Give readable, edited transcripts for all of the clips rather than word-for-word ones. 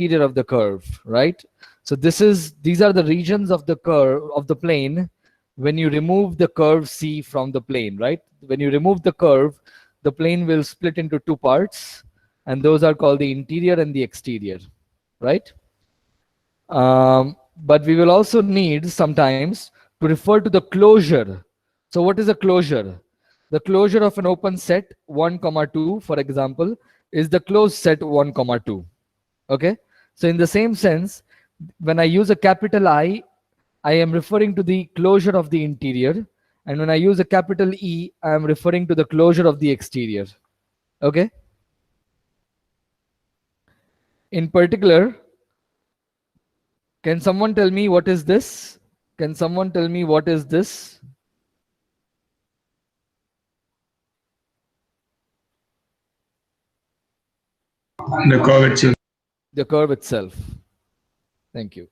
interior of the curve, right? So these are the regions of the curve of the plane when you remove the curve C from the plane, right? When you remove the curve, the plane will split into two parts, and those are called the interior and the exterior, right? But we will also need sometimes to refer to the closure. So what is a closure? The closure of an open set 1 comma 2, for example, is the closed set 1 comma 2. Okay, so in the same sense, when I use a capital I am referring to the closure of the interior, and when I use a capital E, I am referring to the closure of the exterior. Okay, in particular, can someone tell me what is this? Can someone tell me what is this? The curve itself. The curve itself. Thank you.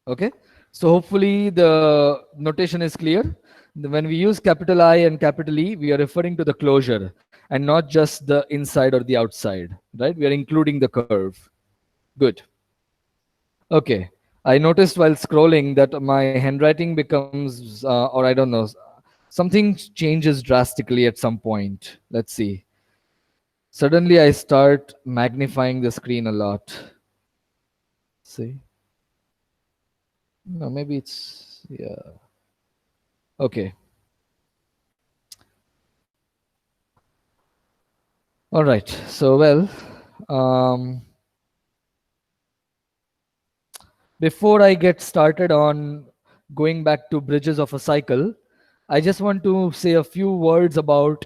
Okay, so hopefully the notation is clear. When we use capital I and capital E, we are referring to the closure and not just the inside or the outside, right? We are including the curve. Good. Okay, I noticed while scrolling that my handwriting becomes, or I don't know, something changes drastically at some point. Let's see. Suddenly I start magnifying the screen a lot. See? No, maybe it's, yeah. Okay. All right. So, well, um, before I get started on going back to bridges of a cycle, I just want to say a few words about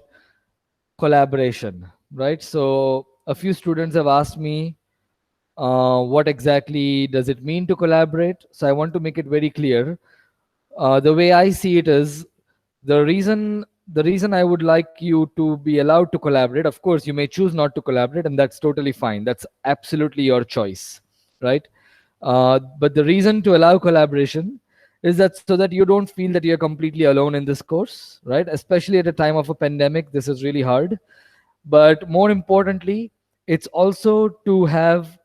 collaboration, right? So, a few students have asked me what exactly does it mean to collaborate. So, I want to make it very clear. The way I see it is the reason I would like you to be allowed to collaborate. Of course, you may choose not to collaborate, and that's totally fine. That's absolutely your choice, right? But the reason to allow collaboration is that so that you don't feel that you're completely alone in this course, right? Especially at a time of a pandemic, this is really hard. But more importantly, it's also to have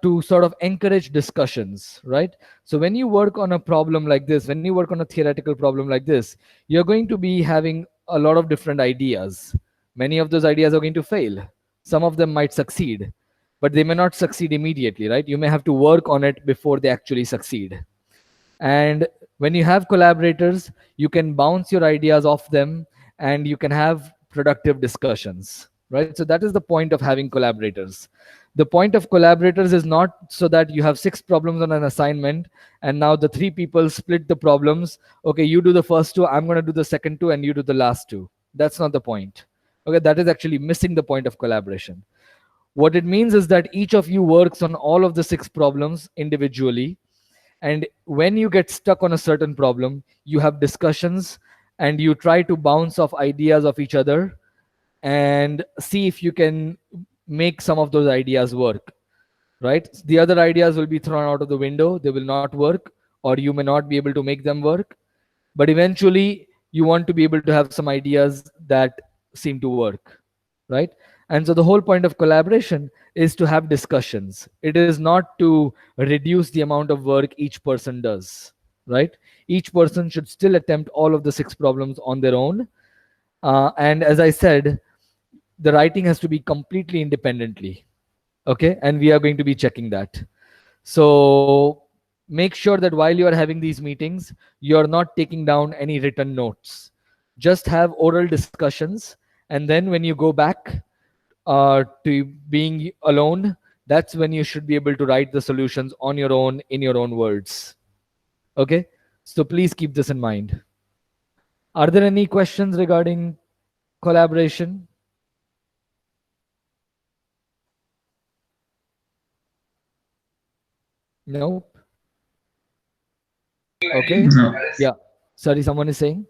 to sort of encourage discussions, right? So when you work on a problem like this, when you work on a theoretical problem like this, you're going to be having a lot of different ideas. Many of those ideas are going to fail. Some of them might succeed, but they may not succeed immediately, right? You may have to work on it before they actually succeed. And when you have collaborators, you can bounce your ideas off them and you can have productive discussions, right? So that is the point of having collaborators. The point of collaborators is not so that you have 6 problems on an assignment and now the 3 people split the problems. Okay, you do the first 2, I'm going to do the second 2, and you do the last 2. That's not the point. Okay, that is actually missing the point of collaboration. What it means is that each of you works on all of the 6 problems individually, and when you get stuck on a certain problem, you have discussions and you try to bounce off ideas of each other and see if you can make some of those ideas work, right? The other ideas will be thrown out of the window, they will not work, or you may not be able to make them work. But eventually, you want to be able to have some ideas that seem to work, right? And so the whole point of collaboration is to have discussions. It is not to reduce the amount of work each person does, right? Each person should still attempt all of the 6 problems on their own. And as I said, the writing has to be completely independently. Okay, and we are going to be checking that. So make sure that while you are having these meetings, you're not taking down any written notes. Just have oral discussions, and then when you go back to being alone, that's when you should be able to write the solutions on your own in your own words. Okay, so please keep this in mind. Are there any questions regarding collaboration? Nope. Okay. No, Yeah. Sorry, someone is saying.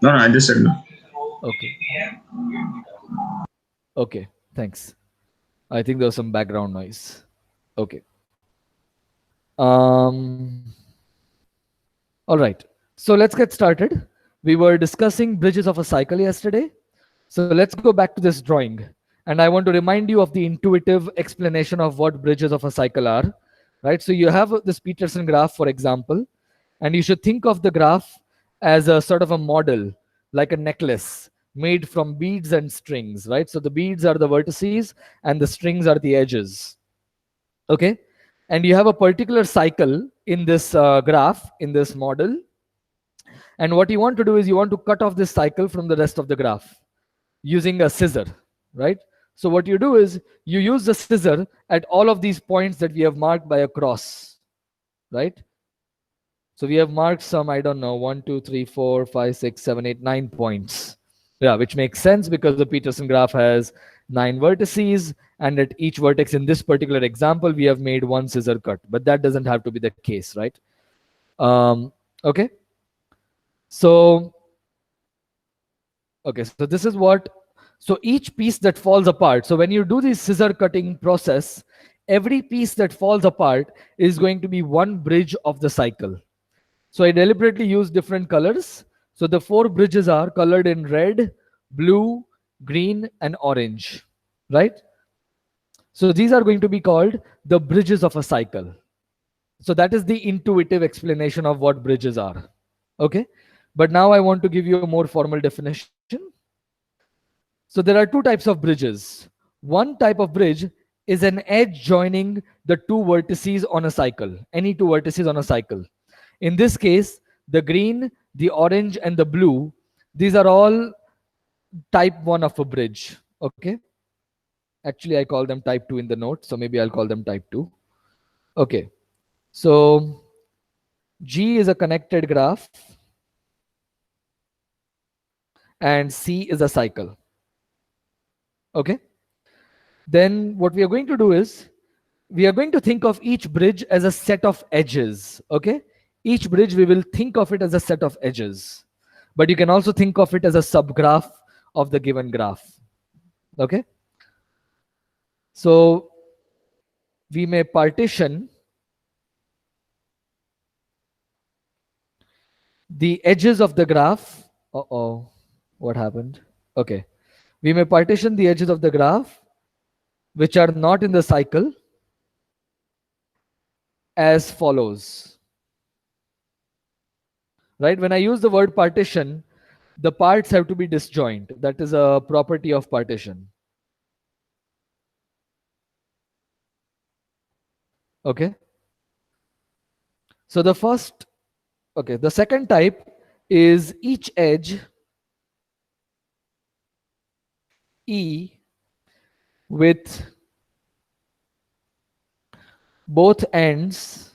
no, I just said no. Okay. Okay. Thanks. I think there was some background noise. Okay. Um. All right. So let's get started. We were discussing bridges of a cycle yesterday. So let's go back to this drawing. And I want to remind you of the intuitive explanation of what bridges of a cycle are, right? So you have this Peterson graph, for example, and you should think of the graph as a sort of a model, like a necklace made from beads and strings, right? So the beads are the vertices and the strings are the edges, okay? And you have a particular cycle in this graph, in this model. And what you want to do is you want to cut off this cycle from the rest of the graph using a scissor, right? So what you do is you use the scissor at all of these points that we have marked by a cross, right? So we have marked some, I don't know, 1, 2, 3, 4, 5, 6, 7, 8, 9 points. Yeah, which makes sense because the Peterson graph has 9 vertices, and at each vertex in this particular example, we have made one scissor cut. But that doesn't have to be the case, right? Okay. So, okay, so this is what, so each piece that falls apart. So when you do this scissor cutting process, every piece that falls apart is going to be one bridge of the cycle. So I deliberately use different colors. So the 4 bridges are colored in red, blue, green, and orange, right? So these are going to be called the bridges of a cycle. So that is the intuitive explanation of what bridges are. Okay. But now I want to give you a more formal definition. So there are 2 types of bridges. One type of bridge is an edge joining the 2 vertices on a cycle, any 2 vertices on a cycle. In this case, the green, the orange, and the blue, these are all type 1 of a bridge. Okay. Actually, I call them type 2 in the note, so maybe I'll call them type 2. Okay. So G is a connected graph and C is a cycle. Okay. Then what we are going to do is we are going to think of each bridge as a set of edges. Okay. Each bridge we will think of it as a set of edges, but you can also think of it as a subgraph of the given graph. Okay. So we may partition the edges of the graph. Uh-oh, what happened? Okay. We may partition the edges of the graph which are not in the cycle as follows. Right? When I use the word partition, the parts have to be disjoint. That is a property of partition. Okay. So the first, okay, the second type is each edge E with both ends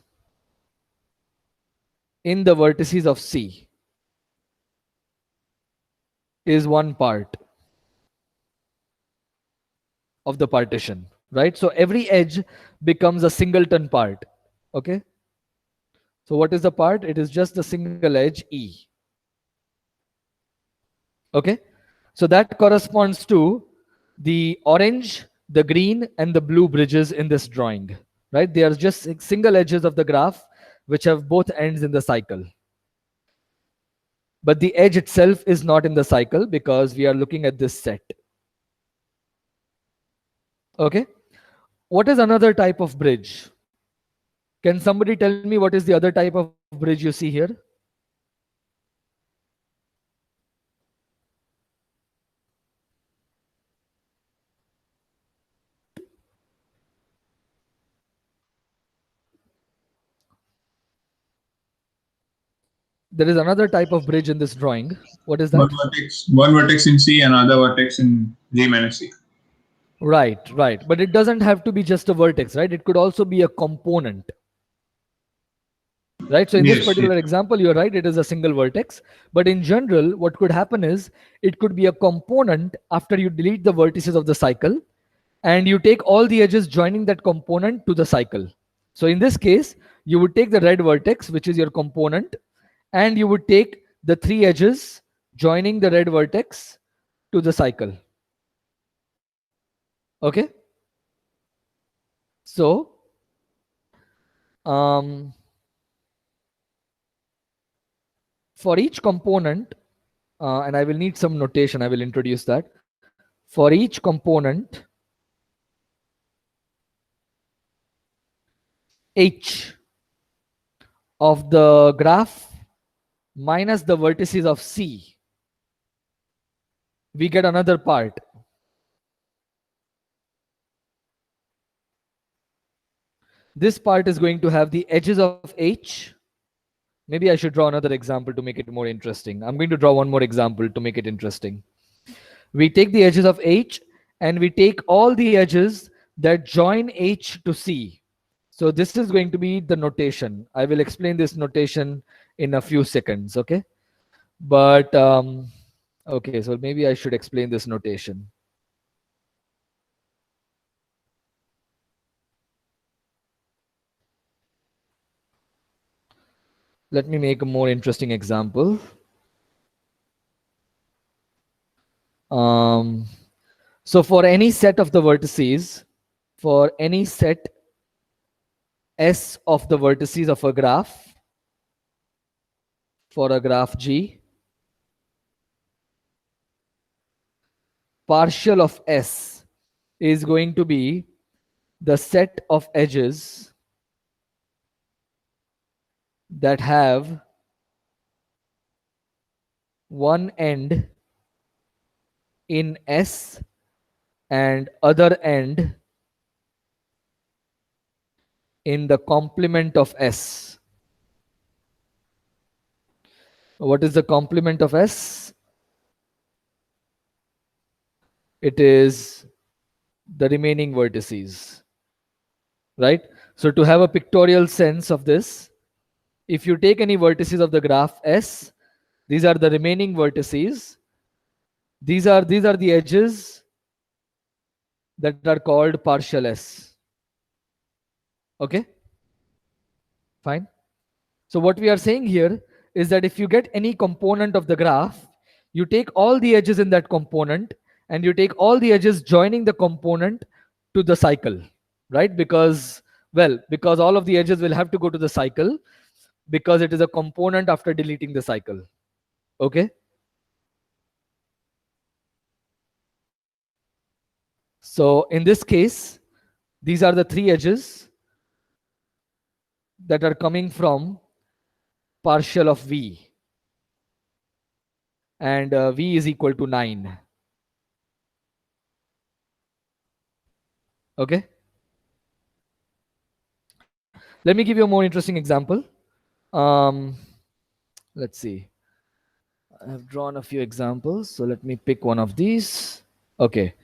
in the vertices of C is one part of the partition, right? So every edge becomes a singleton part. Okay. So what is the part? It is just the single edge E. Okay. So that corresponds to the orange, the green, and the blue bridges in this drawing, right? They are just single edges of the graph which have both ends in the cycle. But the edge itself is not in the cycle because we are looking at this set. Okay. What is another type of bridge? Can somebody tell me what is the other type of bridge you see here? There is another type of bridge in this drawing. What is that? One vertex in C and another vertex in G minus C. Right, right. But it doesn't have to be just a vertex, right? It could also be a component. Right. So in this particular example, you're right, it is a single vertex. But in general, what could happen is it could be a component after you delete the vertices of the cycle and you take all the edges joining that component to the cycle. So in this case, you would take the red vertex, which is your component, and you would take the 3 edges joining the red vertex to the cycle. Okay. So, for each component, and I will need some notation, I will introduce that. for each component H of the graph minus the vertices of C, we get another part. This part is going to have the edges of H. Maybe I should draw another example to make it more interesting. I'm going to draw one more example to make it interesting. We take the edges of H and we take all the edges that join H to C. So this is going to be the notation. I will explain this notation in a few seconds, okay? But, okay, so maybe I should explain this notation. Let me make a more interesting example. So for any set of the vertices, for any set S of the vertices of a graph, for a graph G, partial of S is going to be the set of edges that have one end in S and other end in the complement of S. What is the complement of S? It is the remaining vertices, right? So to have a pictorial sense of this, if you take any vertices of the graph S, these are the remaining vertices. These are the edges that are called partial S. Okay? Fine. So what we are saying here is that if you get any component of the graph, you take all the edges in that component and you take all the edges joining the component to the cycle, right? Because, well, because all of the edges will have to go to the cycle because it is a component after deleting the cycle. Okay? So in this case, these are the three edges that are coming from partial of V. And V is equal to 9. Okay? Let me give you a more interesting example. Let's see. I have drawn a few examples. So let me pick one of these. Okay.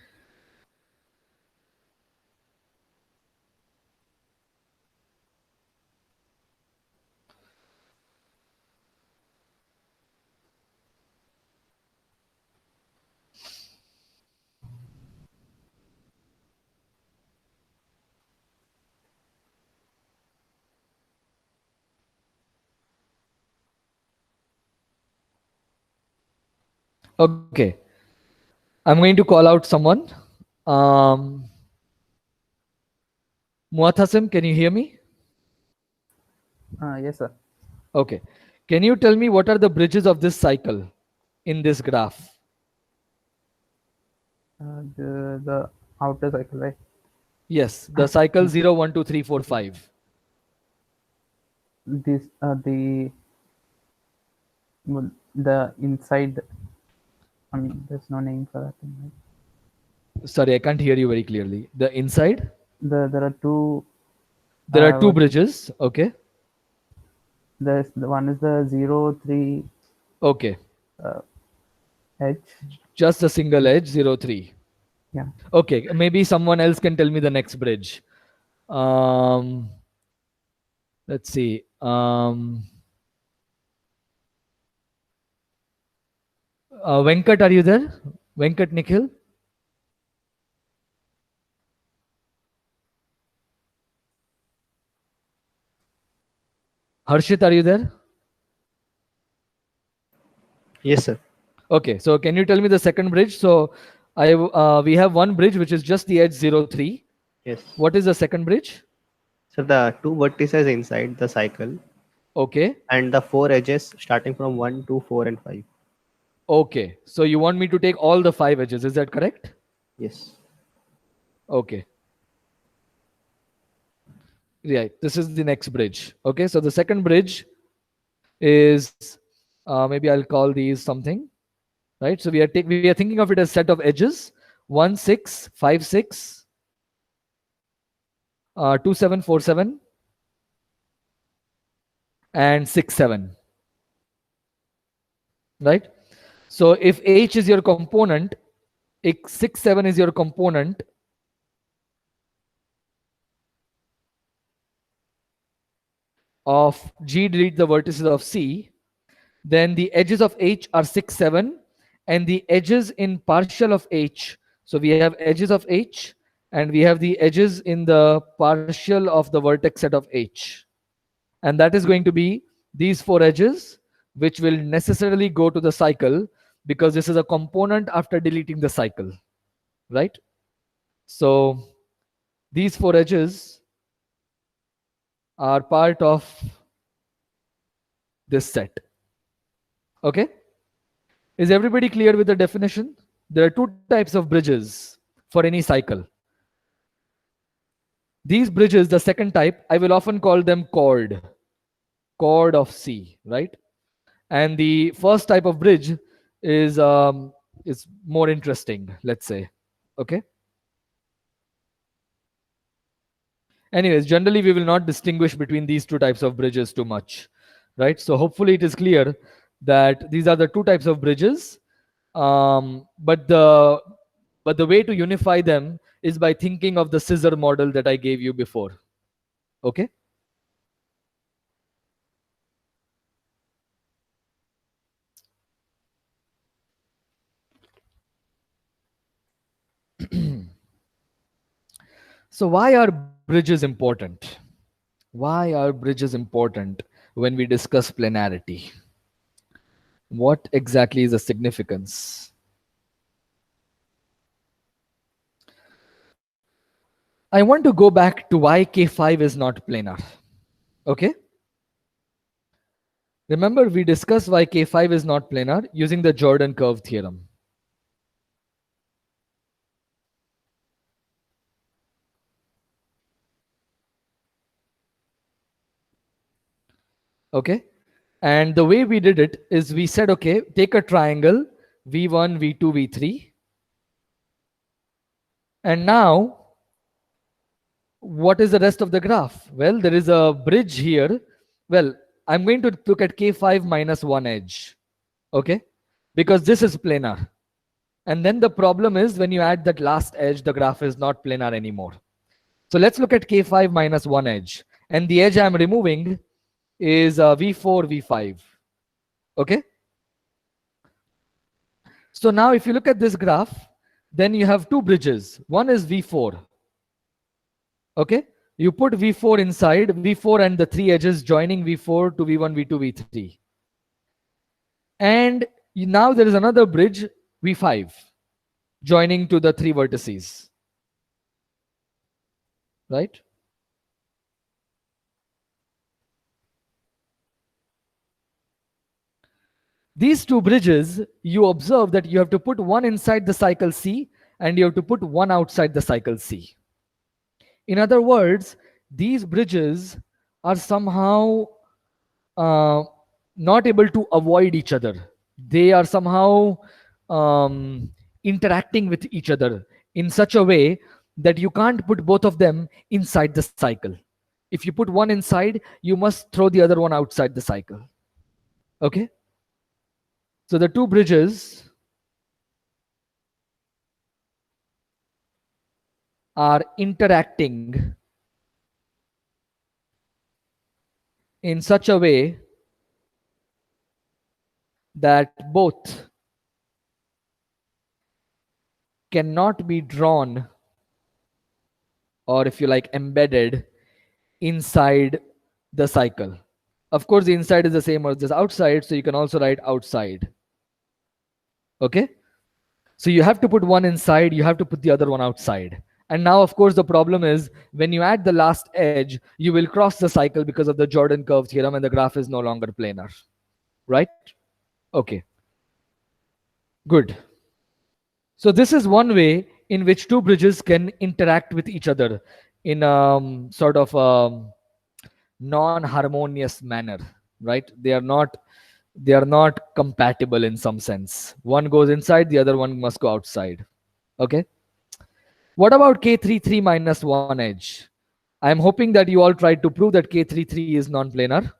Okay. I'm going to call out someone. Muathasim, can you hear me? Yes, sir. Okay. Can you tell me what are the bridges of this cycle in this graph? The outer cycle, right? Yes, the cycle 0, 1, 2, 3, 4, 5. This the inside. I mean, there's no name for that thing, right? Sorry, I can't hear you very clearly. The inside? There are two. There are two what- bridges. Okay. There's the one is the 0, 3 Okay. edge. Just a single edge, 0, 3. Yeah. Okay. Maybe someone else can tell me the next bridge. Let's see. Venkat, are you there? Venkat Nikhil? Harshit, are you there? Yes, sir. Okay, so can you tell me the second bridge? So we have one bridge which is just the edge 0, 3. Yes. What is the second bridge? So the two vertices inside the cycle Okay. and the four edges starting from 1, 2, 4, and 5. Okay. So you want me to take all the 5 edges, is that correct? Yes. Okay. Right. This is the next bridge. Okay. So the second bridge is maybe I'll call these something. Right. So we are thinking of it as set of edges 1 6 5 6 2 7 4 7 and 6 7. Right. So if H is your component, 6 7 is your component, of G delete the vertices of C, then the edges of H are 6 7 and the edges in partial of H. So we have edges of H and we have the edges in the partial of the vertex set of H. And that is going to be these 4 edges, which will necessarily go to the cycle because this is a component after deleting the cycle, right? So these 4 edges are part of this set. Okay? Is everybody clear with the definition? There are 2 types of bridges for any cycle. These bridges, the second type, I will often call them chord of C, right? And the first type of bridge is more interesting, let's say. Okay? Anyways, generally we will not distinguish between these 2 types of bridges too much, right? So hopefully it is clear that these are the 2 types of bridges. But the way to unify them is by thinking of the scissor model that I gave you before. Okay? So why are bridges important? Why are bridges important when we discuss planarity? What exactly is the significance? I want to go back to why K5 is not planar. Okay? Remember, we discussed why K5 is not planar using the Jordan curve theorem. Okay? And the way we did it is we said, okay, take a triangle, V1, V2, V3. And now, what is the rest of the graph? Well, there is a bridge here. Well, I'm going to look at K5 minus 1 edge. Okay? Because this is planar. And then the problem is when you add that last edge, the graph is not planar anymore. So let's look at K5 minus 1 edge. And the edge I'm removing is V4, V5. Okay? So now if you look at this graph, then you have 2 bridges. One is V4. Okay? You put V4 inside, V4 and the 3 edges joining V4 to V1, V2, V3. And now there is another bridge, V5, joining to the 3 vertices. Right? These 2 bridges, you observe that you have to put one inside the cycle C and you have to put one outside the cycle C. In other words, these bridges are somehow not able to avoid each other. They are somehow interacting with each other in such a way that you can't put both of them inside the cycle. If you put one inside, you must throw the other one outside the cycle. Okay? So the 2 bridges are interacting in such a way that both cannot be drawn, or if you like, embedded inside the cycle. Of course, the inside is the same as the outside, so you can also write outside. Okay? So you have to put one inside, you have to put the other one outside. And now, of course, the problem is when you add the last edge, you will cross the cycle because of the Jordan curve theorem and the graph is no longer planar. Right? Okay. Good. So this is one way in which two bridges can interact with each other in sort of non-harmonious manner, right? They are not compatible in some sense. One goes inside, the other one must go outside. Okay. What about K33 minus 1 edge? I'm hoping that you all tried to prove that K33 is non-planar.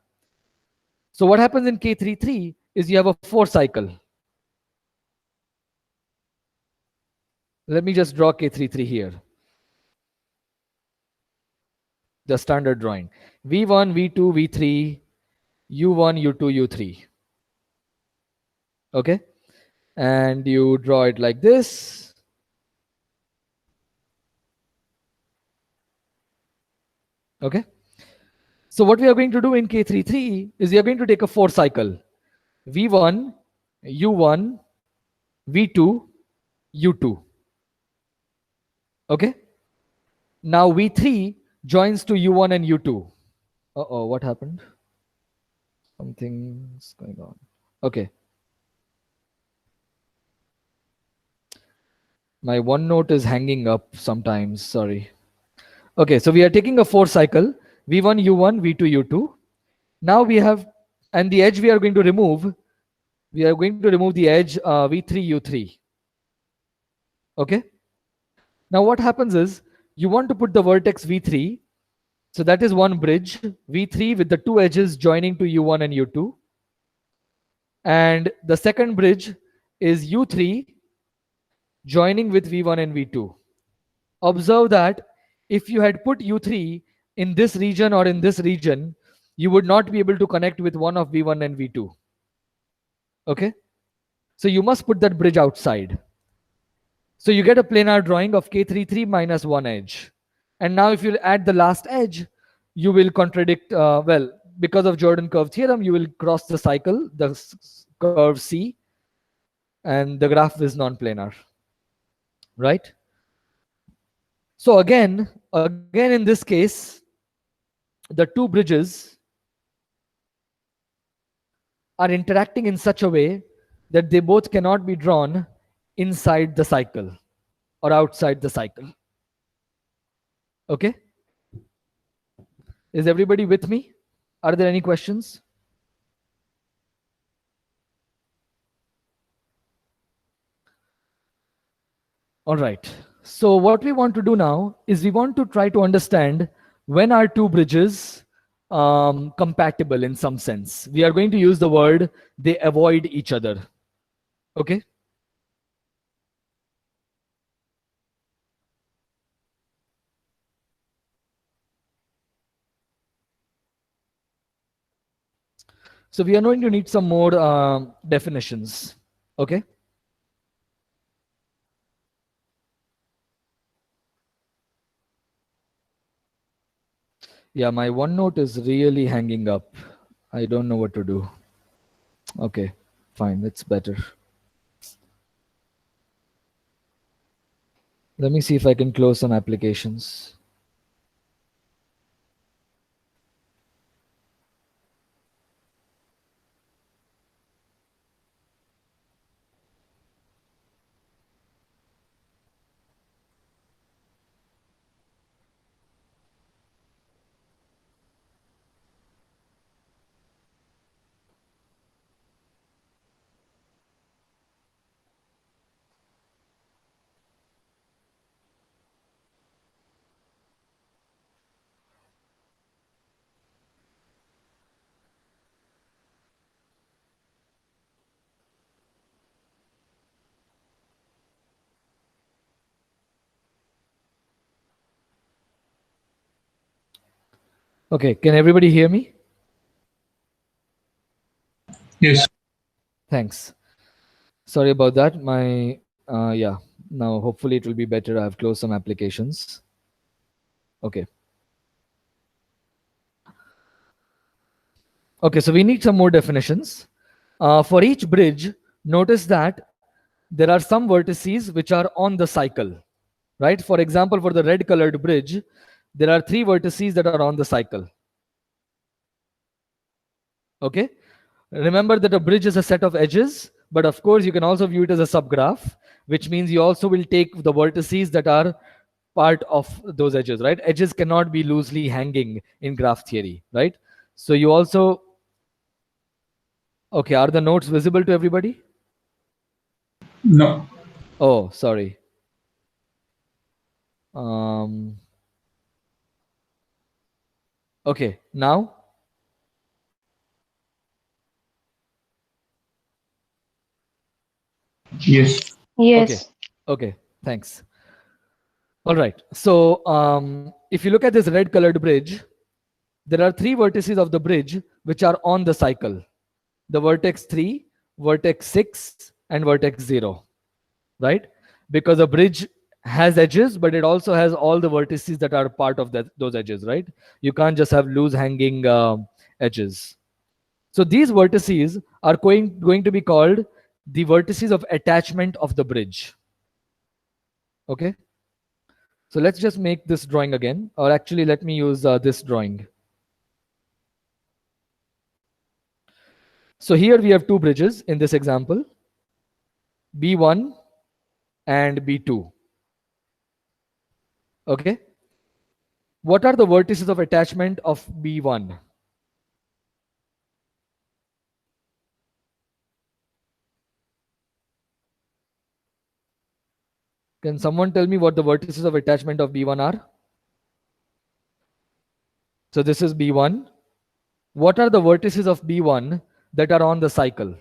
So what happens in K33 is you have a 4 cycle. Let me just draw K33 here. The standard drawing. V1, V2, V3, U1, U2, U3. Okay. And you draw it like this. Okay. So what we are going to do in K33 is we are going to take a 4 cycle. V1, U1, V2, U2. Okay. Now V3 joins to U1 and U2. Uh-oh, what happened? Something's going on. Okay. My OneNote is hanging up sometimes, sorry. Okay, so we are taking a 4 cycle, V1, U1, V2, U2. Now we have, and the edge we are going to remove the edge V3, U3. Okay. Now what happens is, you want to put the vertex V3, so that is one bridge, V3 with the two edges joining to U1 and U2. And the second bridge is U3 joining with V1 and V2. Observe that if you had put U3 in this region or in this region, you would not be able to connect with one of V1 and V2. Okay? So you must put that bridge outside. So you get a planar drawing of K33 minus 1 edge. And now if you add the last edge, you will contradict, well, because of Jordan curve theorem, you will cross the cycle, the curve C, and the graph is non-planar. Right? So again in this case, the two bridges are interacting in such a way that they both cannot be drawn inside the cycle or outside the cycle. Okay? Is everybody with me? Are there any questions? All right. So what we want to do now is we want to try to understand when are two bridges compatible in some sense. We are going to use the word they avoid each other. Okay? So we are going to need some more definitions. Okay? Yeah, my OneNote is really hanging up. I don't know what to do. Okay, fine, that's better. Let me see if I can close some applications. Okay, can everybody hear me? Yes. Thanks. Sorry about that. Yeah, now hopefully it will be better. I've closed some applications. Okay. Okay, so we need some more definitions. For each bridge, notice that there are some vertices which are on the cycle, right? For example, for the red colored bridge, there are 3 vertices that are on the cycle. Okay? Remember that a bridge is a set of edges But of course, you can also view it as a subgraph, which means you also will take the vertices that are part of those edges, right? Edges cannot be loosely hanging in graph theory, right? So you also, okay, are the notes visible to everybody? No. Oh, sorry. Um, okay, now? Yes. Okay, Yes. okay, thanks. All right, so if you look at this red colored bridge, there are three vertices of the bridge which are on the cycle. The vertex 3, vertex 6, and vertex 0, right? Because a bridge has edges, but it also has all the vertices that are part of those edges, right? You can't just have loose hanging edges. So these vertices are going to be called the vertices of attachment of the bridge. Okay? So let's just make this drawing again, or actually let me use this drawing. So here we have two bridges in this example, B1 and B2. Okay? What are the vertices of attachment of B1? Can someone tell me what the vertices of attachment of B1 are? So this is B1. What are the vertices of B1 that are on the cycle?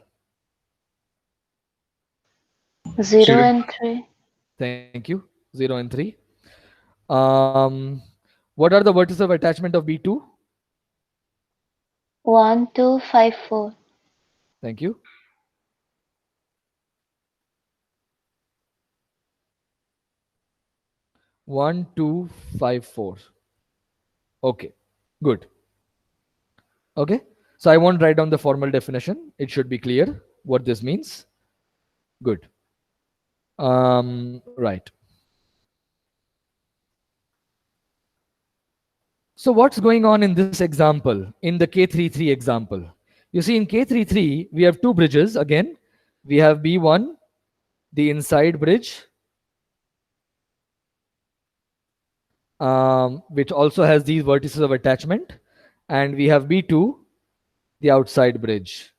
0 Zero. and 3. Thank you. 0 and 3. What are the vertices of attachment of B2? 1, 2, 5, 4. Thank you. One, two, five, four. Okay, good. Okay, so I won't write down the formal definition. It should be clear what this means. Good. Right. So what's going on in this example, in the K33 example? You see, in K33, we have two bridges again. We have B1, the inside bridge, which also has these vertices of attachment. And we have B2, the outside bridge.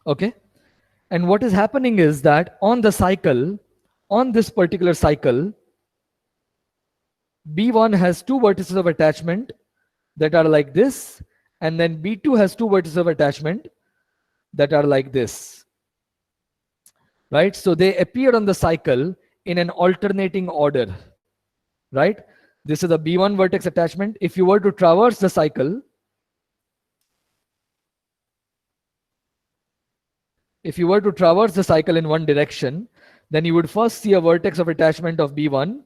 Okay. And what is happening is that on the cycle, on this particular cycle, B1 has two vertices of attachment that are like this, and then B2 has two vertices of attachment that are like this, right? So they appear on the cycle in an alternating order, right? This is a B1 vertex attachment. If you were to traverse the cycle, if you were to traverse the cycle in one direction, then you would first see a vertex of attachment of B1,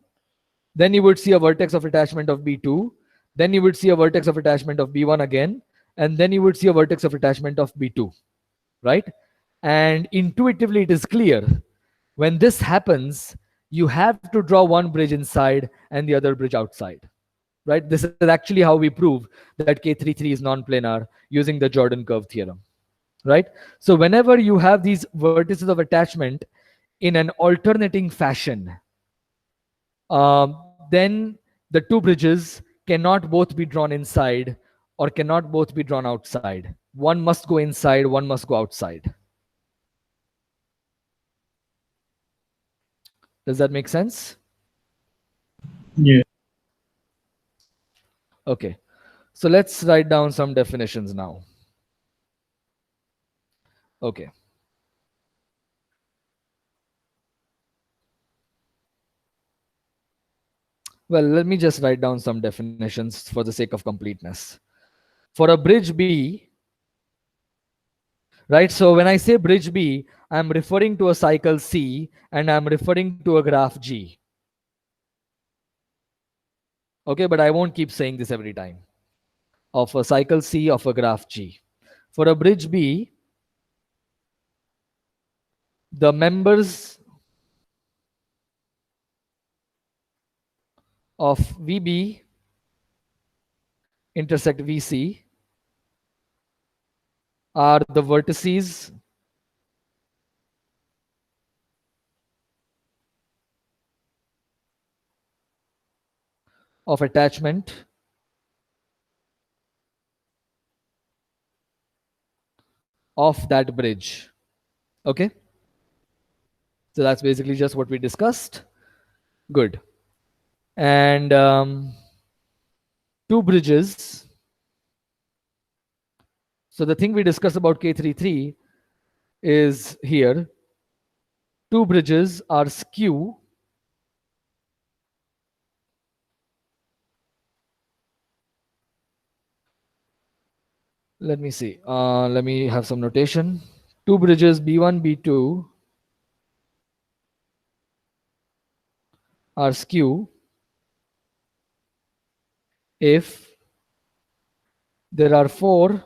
then you would see a vertex of attachment of B2, then you would see a vertex of attachment of B1 again, and then you would see a vertex of attachment of B2, right? And intuitively, it is clear when this happens, you have to draw one bridge inside and the other bridge outside, right? This is actually how we prove that K33 is non-planar using the Jordan curve theorem, right? So whenever you have these vertices of attachment in an alternating fashion, then the two bridges cannot both be drawn inside or cannot both be drawn outside. One must go inside, one must go outside. Does that make sense? Yeah. Okay. So let's write down some definitions now. Okay. Well, let me just write down some definitions for the sake of completeness. For a bridge B, right? So when I say bridge B, I'm referring to a cycle C and I'm referring to a graph G. Okay, but I won't keep saying this every time. Of a cycle C of a graph G. For a bridge B, the members of VB intersect VC are the vertices of attachment of that bridge. Okay. So that's basically just what we discussed. Good. And two bridges. So the thing we discussed about K33 is here. Two bridges are skew let me see. Let me have some notation. Two bridges B1, B2 are skew if there are four,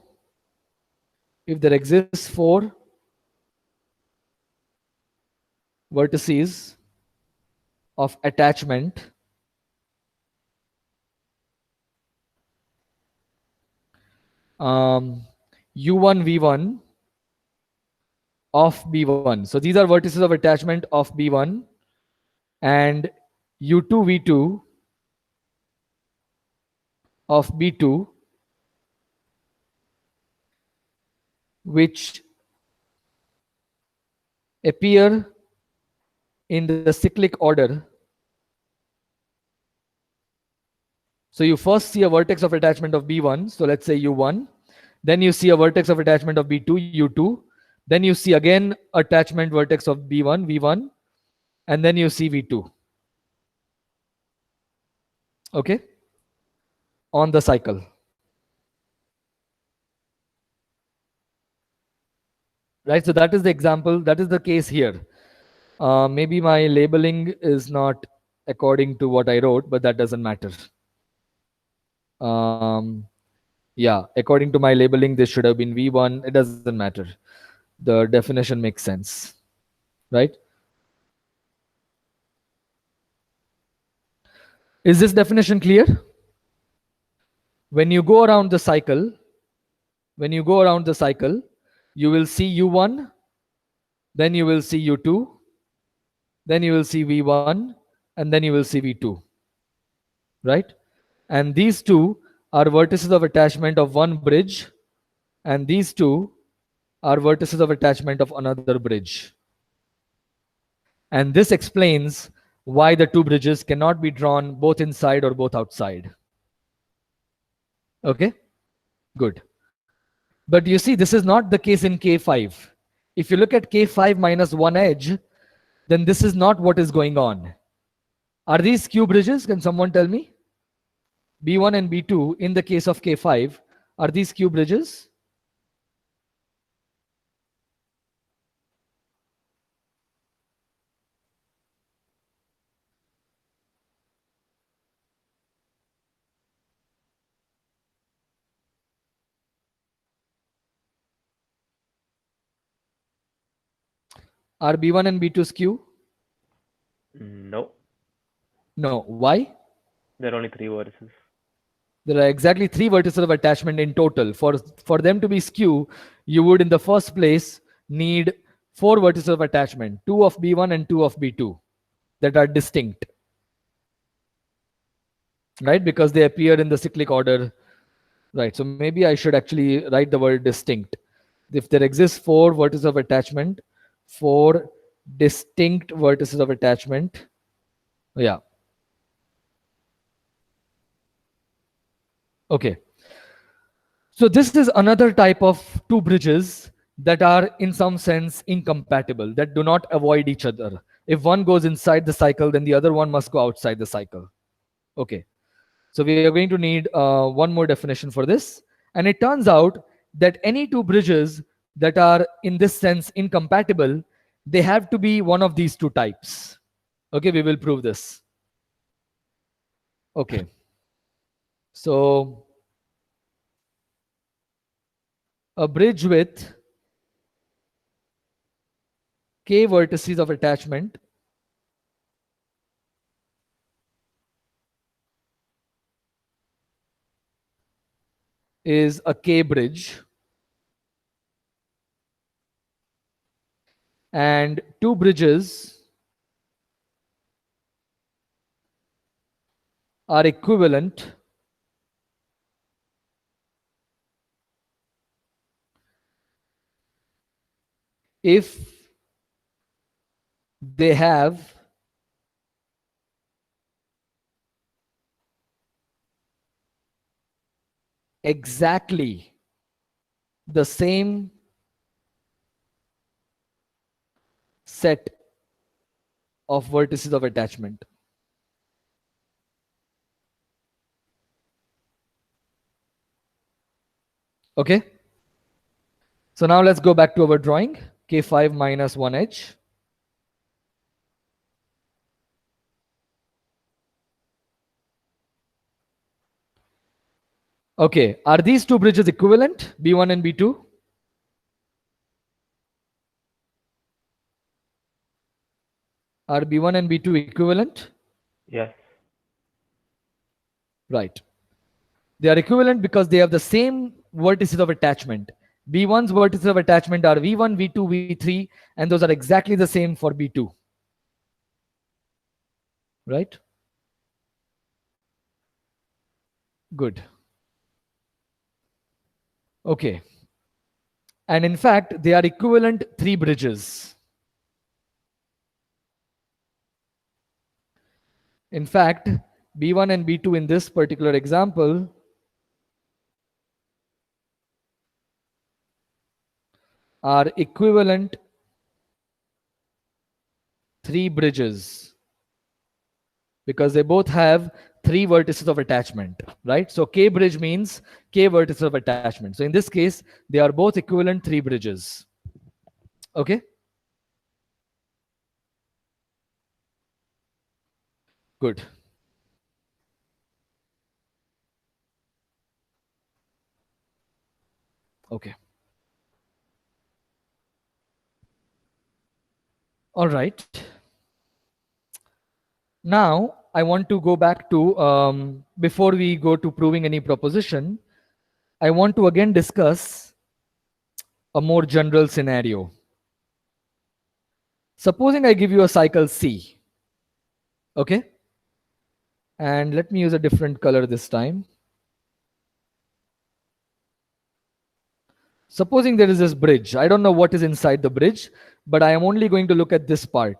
if there exists four vertices of attachment U1, V1 of B1. So these are vertices of attachment of B1 and U2, V2 of B2, which appear in the cyclic order. So you first see a vertex of attachment of B1. So let's say U1. Then you see a vertex of attachment of B2, U2. Then you see again attachment vertex of B1, V1. And then you see V2. Okay? On the cycle. Right? So that is the example. That is the case here. Maybe my labeling is not according to what I wrote, but that doesn't matter. Yeah, according to my labeling, this should have been V1. It doesn't matter. The definition makes sense, right? Is this definition clear? When you go around the cycle, you will see U1, then you will see U2, then you will see V1, and then you will see V2, right? And these two are vertices of attachment of one bridge, and these two are vertices of attachment of another bridge. And this explains why the two bridges cannot be drawn both inside or both outside. Okay, good. But you see, this is not the case in K5. If you look at K5 minus one edge, then this is not what is going on. Are these skew bridges? Can someone tell me? B1 and B2 in the case of K5, are these skew bridges? Are B1 and B2 skew? No, No. Why? there are only three vertices. There are exactly three vertices of attachment in total. For them to be skew, you would in the first place need four vertices of attachment, two of B1 and two of B2 that are distinct, right? Because they appear in the cyclic order, right? So maybe I should actually write the word distinct. If there exists four vertices of attachment, four distinct vertices of attachment, yeah. Okay. So this is another type of two bridges that are in some sense incompatible, that do not avoid each other. If one goes inside the cycle, then the other one must go outside the cycle. Okay. So we are going to need one more definition for this. And it turns out that any two bridges that are in this sense incompatible, they have to be one of these two types. Okay, we will prove this. Okay. So a bridge with k vertices of attachment is a k bridge and two bridges are equivalent if they have exactly the same set of vertices of attachment. Okay. So now let's go back to our drawing. K5 minus 1 edge. Okay. Are these two bridges equivalent, B1 and B2? Are B1 and B2 equivalent? Yes. Right. They are equivalent because they have the same vertices of attachment. B1's vertices of attachment are V1, V2, V3, and those are exactly the same for B2. Right? Good. Okay. And in fact, they are equivalent three bridges. In fact, B1 and B2 in this particular example are equivalent three bridges because they both have three vertices of attachment, right? So K bridge means K vertices of attachment. So in this case, they are both equivalent three bridges. Okay? Good. Okay. All right. Now, I want to go back to, before we go to proving any proposition, I want to again discuss a more general scenario. Supposing I give you a cycle C, okay? And let me use a different color this time. Supposing there is this bridge. I don't know what is inside the bridge, but I am only going to look at this part.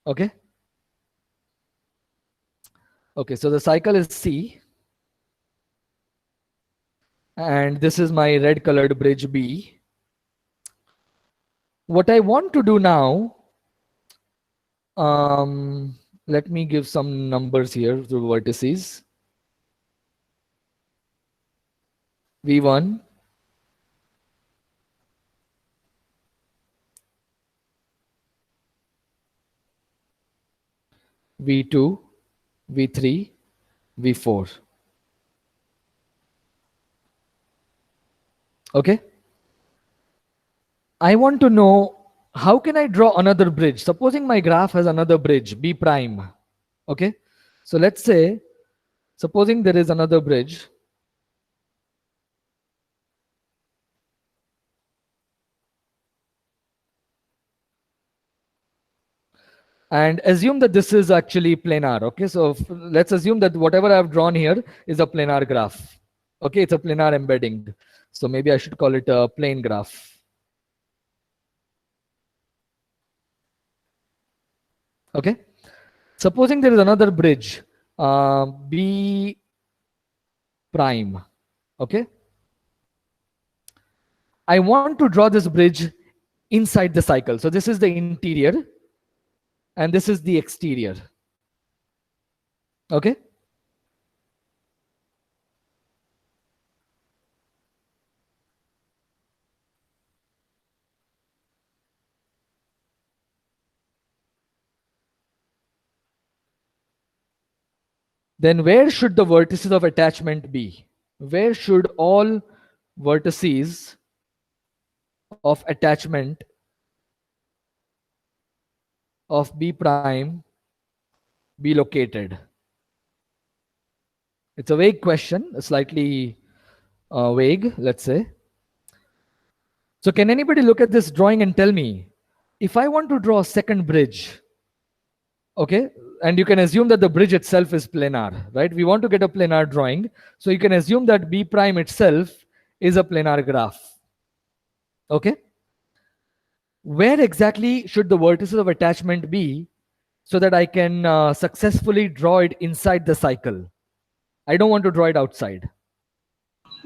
Okay? Okay, so the cycle is C. And this is my red colored bridge B. What I want to do now, let me give some numbers here to vertices. V1, V2, V3, V4. Okay? I want to know how can I draw another bridge? Supposing my graph has another bridge, B prime. Okay? So let's say, supposing there is another bridge. And assume that this is actually planar. Okay, so let's assume that whatever I've drawn here is a planar graph. Okay, it's a planar embedding. So maybe I should call it a plane graph. Okay, supposing there is another bridge, B prime. Okay, I want to draw this bridge inside the cycle. So this is the interior and this is the exterior. Okay. Then where should the vertices of attachment be? Where should all vertices of attachment of B prime be located? It's a vague question, a slightly vague, let's say. So can anybody look at this drawing and tell me, if I want to draw a second bridge, okay, and you can assume that the bridge itself is planar, right? We want to get a planar drawing. So you can assume that B prime itself is a planar graph. Okay? Where exactly should the vertices of attachment be so that I can successfully draw it inside the cycle? I don't want to draw it outside.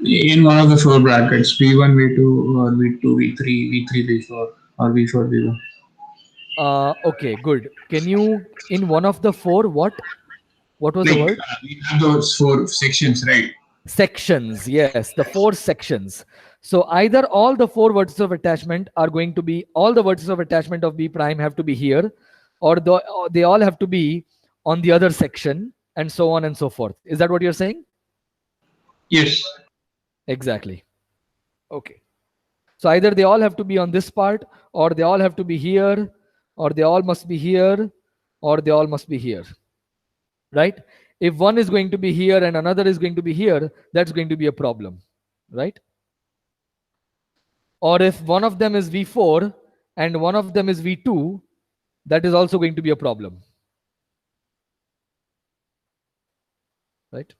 In one of the four brackets, V1, V2, or V2, V3, V3, V4, or V4, V1. Okay, good. Can you, in one of the four, what was the word? We have those four sections, right? Sections, yes, the four sections. So either all the four vertices of attachment are going to be, all the vertices of attachment of B prime have to be here, or they all have to be on the other section, and so on and so forth. Is that what you're saying? Yes. Exactly. Okay. So either they all have to be on this part, or they all have to be here, or they all must be here, or they all must be here. Right? If one is going to be here and another is going to be here, that's going to be a problem. Right? Or if one of them is V4 and one of them is V2, that is also going to be a problem. Right?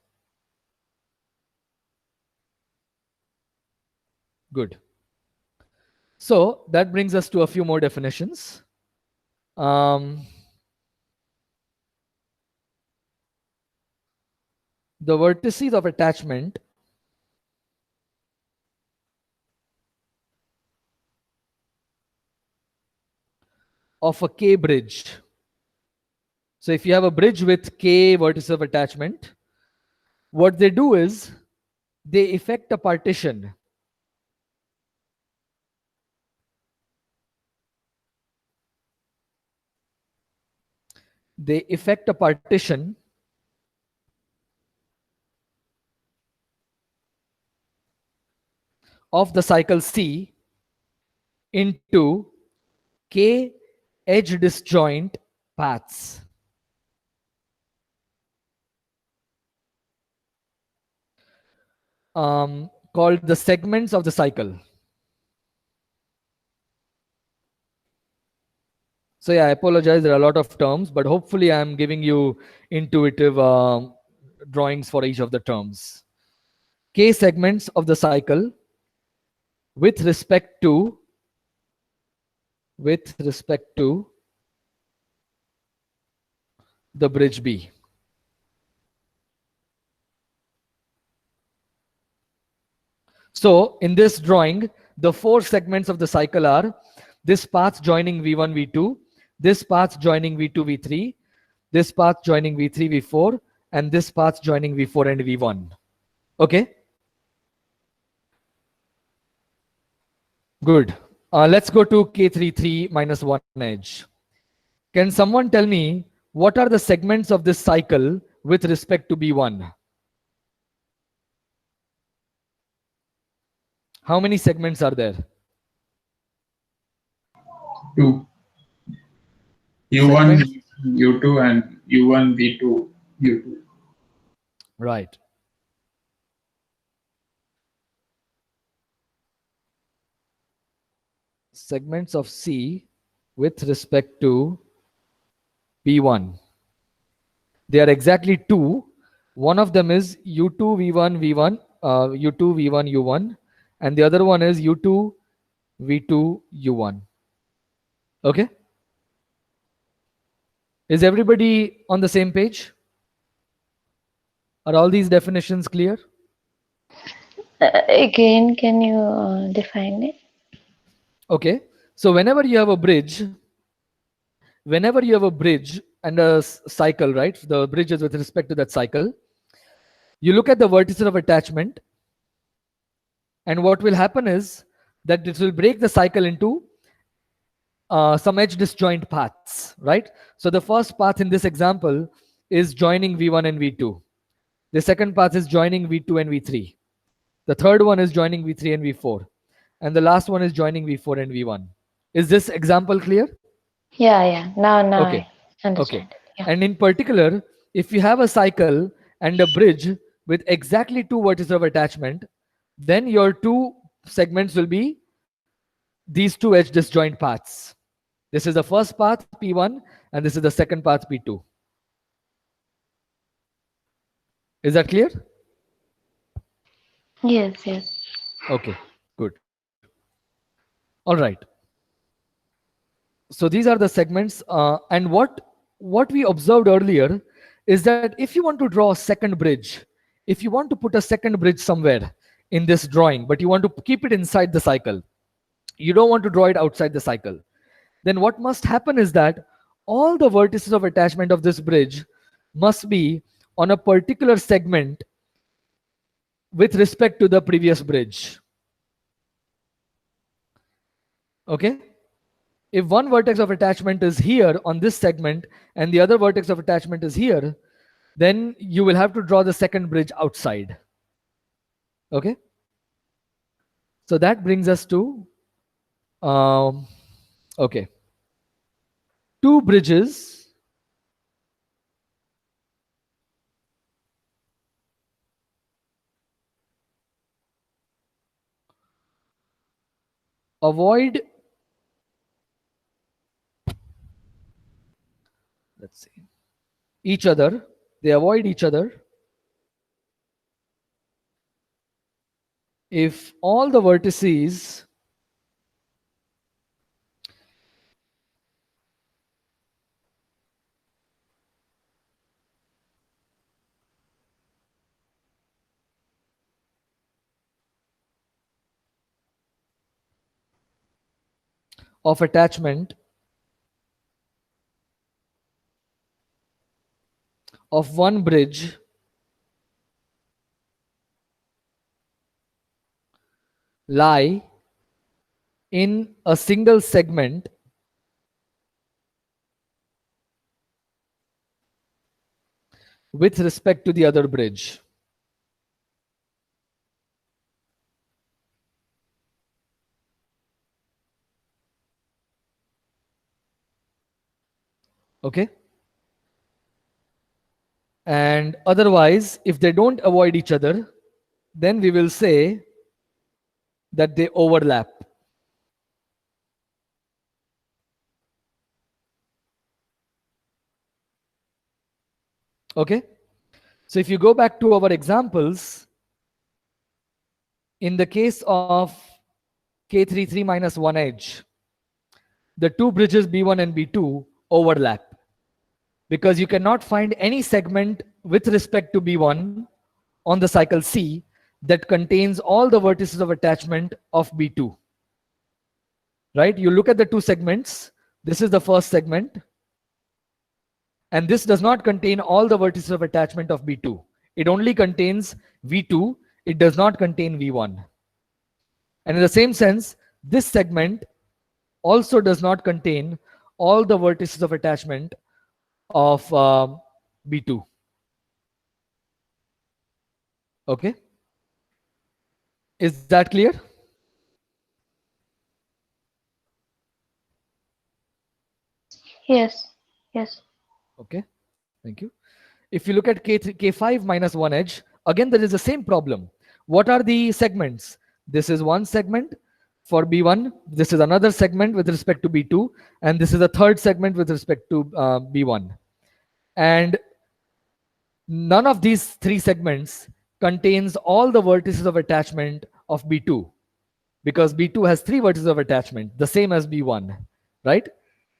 Good. So that brings us to a few more definitions. The vertices of attachment of a K bridge. So if you have a bridge with K vertices of attachment, what they do is they effect a partition. They effect a partition of the cycle C into K edge disjoint paths. Called the segments of the cycle. So yeah, I apologize, there are a lot of terms, but hopefully I'm giving you intuitive drawings for each of the terms. K segments of the cycle with respect to the bridge B. So in this drawing, the four segments of the cycle are this path joining V1, V2, this path joining V2, V3, this path joining V3, V4, and this path joining V4 and V1. Okay? Good. Let's go to K33 minus 1 edge. Can someone tell me what are the segments of this cycle with respect to B1? How many segments are there? 2. U1, U2, and U1, V2, U2. Right. Segments of C with respect to B1. They are exactly 2. One of them is U2, V1, V1, U2, V1, U1, and the other one is U2, V2, U1. Okay? Is everybody on the same page? Are all these definitions clear? Again, can you define it? Okay. So whenever you have a bridge and a cycle, right? The bridge is with respect to that cycle. You look at the vertices of attachment, and what will happen is that it will break the cycle into some edge disjoint paths, right? So the first path in this example is joining V1 and V2. The second path is joining V2 and V3. The third one is joining V3 and V4. And the last one is joining V4 and V1. Is this example clear? Yeah. Now Okay. I understand. Okay. Yeah. And in particular, if you have a cycle and a bridge with exactly 2 vertices of attachment, then your two segments will be these two edge disjoint paths. This is the first path P1 and this is the second path P2. Is that clear? Yes, yes. Okay, good. All right. So these are the segments, and what we observed earlier is that if you want to draw a second bridge, if you want to put a second bridge somewhere in this drawing, but you want to keep it inside the cycle, you don't want to draw it outside the cycle, then what must happen is that all the vertices of attachment of this bridge must be on a particular segment with respect to the previous bridge. Okay? If one vertex of attachment is here on this segment and the other vertex of attachment is here, then you will have to draw the second bridge outside. Okay? So that brings us to, okay, two bridges avoid, let's see, each other. They avoid each other if all the vertices of attachment of one bridge lie in a single segment with respect to the other bridge. Okay? And otherwise, if they don't avoid each other, then we will say that they overlap. Okay? So if you go back to our examples, in the case of K33 minus 1 edge, the two bridges B1 and B2 overlap because you cannot find any segment with respect to B1 on the cycle C that contains all the vertices of attachment of B2. Right? You look at the two segments. This is the first segment. And this does not contain all the vertices of attachment of B2. It only contains V2. It does not contain V1. And in the same sense, this segment also does not contain all the vertices of attachment of B2. Okay? Is that clear? Yes, yes. Okay, thank you. If you look at K5 minus 1 edge, again, there is the same problem. What are the segments? This is one segment for B1. This is another segment with respect to B2. And this is a third segment with respect to B1. And none of these three segments contains all the vertices of attachment of B2 because B2 has three vertices of attachment, the same as B1, right?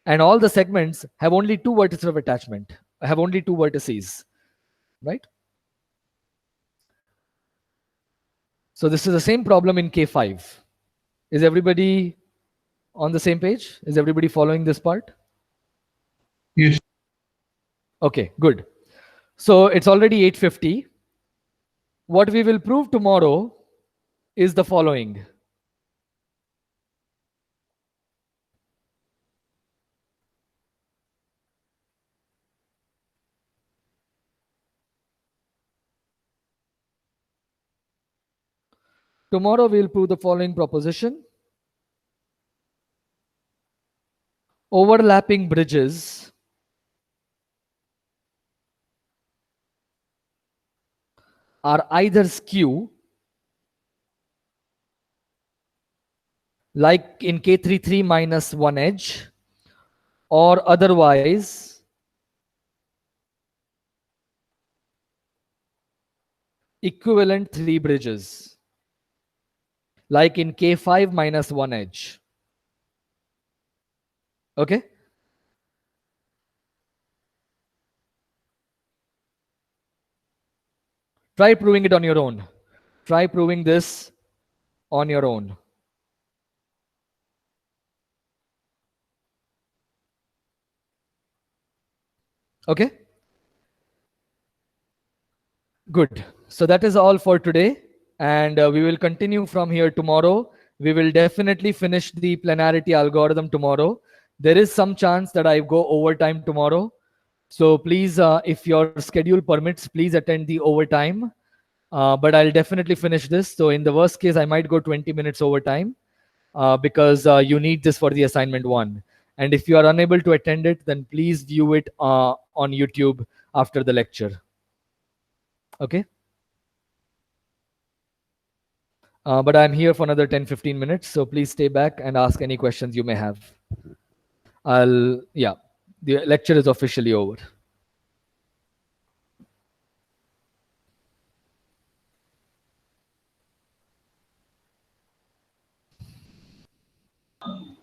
And all the segments have only two vertices of attachment, have only two vertices, right? So this is the same problem in K5. Is everybody on the same page? Is everybody following this part? Yes. Okay, good. So it's already 8:50. What we will prove tomorrow is the following. Tomorrow we'll prove the following proposition. Overlapping bridges are either skew like in K33 minus one edge, or otherwise equivalent three bridges, like in K5 minus one edge. Okay? Try proving it on your own. Try proving this on your own. Okay? Good. So that is all for today. And we will continue from here tomorrow. We will definitely finish the planarity algorithm tomorrow. There is some chance that I go overtime tomorrow. So please, if your schedule permits, please attend the overtime. But I'll definitely finish this. So in the worst case, I might go 20 minutes overtime because you need this for the assignment one. And if you are unable to attend it, then please view it on YouTube after the lecture. Okay? But I'm here for another 10-15 minutes, so please stay back and ask any questions you may have. Yeah, the lecture is officially over.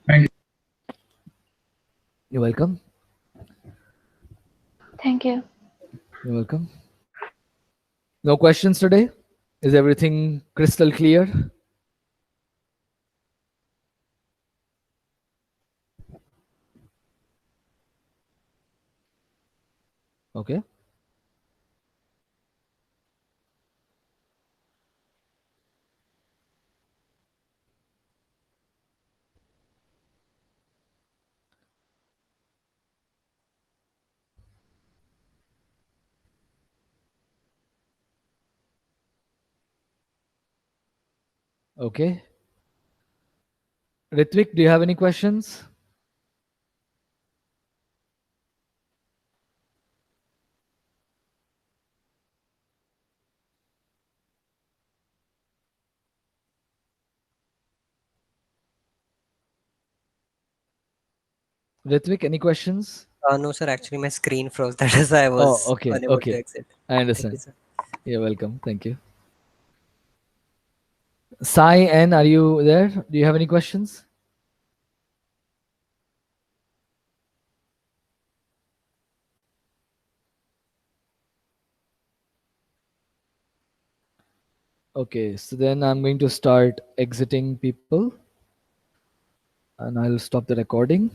Thank you. You're welcome. Thank you. You're welcome. No questions today? Is everything crystal clear? Okay. Okay. Ritvik, do you have any questions? Ritvik, any questions? No, sir. Actually, my screen froze. That is why I was Oh, okay. unable to Okay. exit. I Thank you, understand. sir. You're welcome. Thank you. Sai N, are you there? Do you have any questions? Okay, so then I'm going to start exiting people and I'll stop the recording.